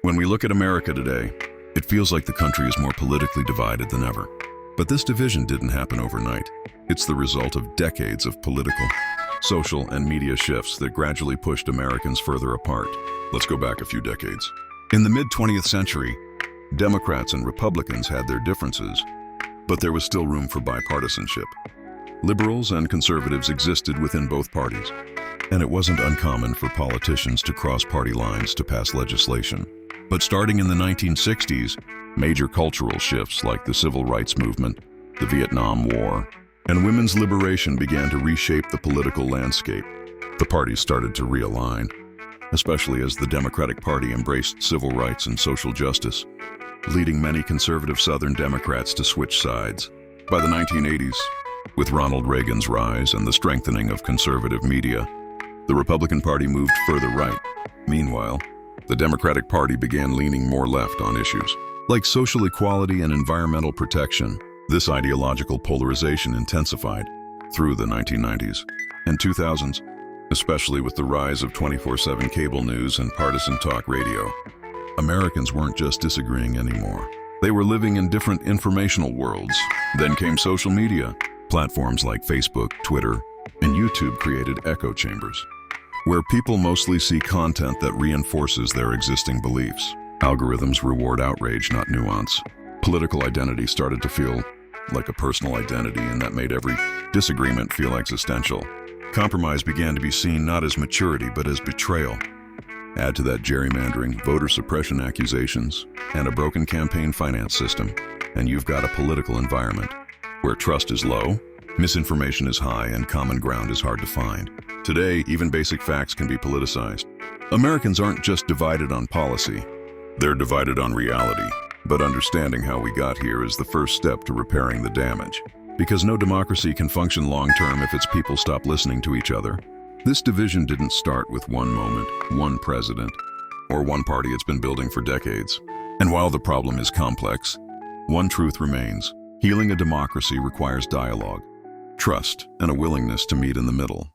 When we look at America today, it feels like the country is more politically divided than ever. But this division didn't happen overnight. It's the result of decades of political, social, and media shifts that gradually pushed Americans further apart. Let's go back a few decades. In the mid-20th century, Democrats and Republicans had their differences, but there was still room for bipartisanship. Liberals and conservatives existed within both parties, and it wasn't uncommon for politicians to cross party lines to pass legislation. But starting in the 1960s, major cultural shifts like the Civil Rights Movement, the Vietnam War, and women's liberation began to reshape the political landscape. The parties started to realign, especially as the Democratic Party embraced civil rights and social justice, leading many conservative Southern Democrats to switch sides. By the 1980s, with Ronald Reagan's rise and the strengthening of conservative media, the Republican Party moved further right. Meanwhile, the Democratic Party began leaning more left on issues like social equality and environmental protection. This ideological polarization intensified through the 1990s and 2000s, especially with the rise of 24/7 cable news and partisan talk radio. Americans weren't just disagreeing anymore. They were living in different informational worlds. Then came social media. Platforms like Facebook, Twitter, and YouTube created echo chambers, where people mostly see content that reinforces their existing beliefs. Algorithms reward outrage, not nuance. Political identity started to feel like a personal identity, and that made every disagreement feel existential. Compromise began to be seen not as maturity, but as betrayal. Add to that gerrymandering, voter suppression accusations, and a broken campaign finance system, and you've got a political environment where trust is low, misinformation is high, and common ground is hard to find. Today, even basic facts can be politicized. Americans aren't just divided on policy, they're divided on reality. But understanding how we got here is the first step to repairing the damage. Because no democracy can function long-term if its people stop listening to each other. This division didn't start with one moment, one president, or one party. It's been building for decades. And while the problem is complex, one truth remains. Healing a democracy requires dialogue, trust, and a willingness to meet in the middle.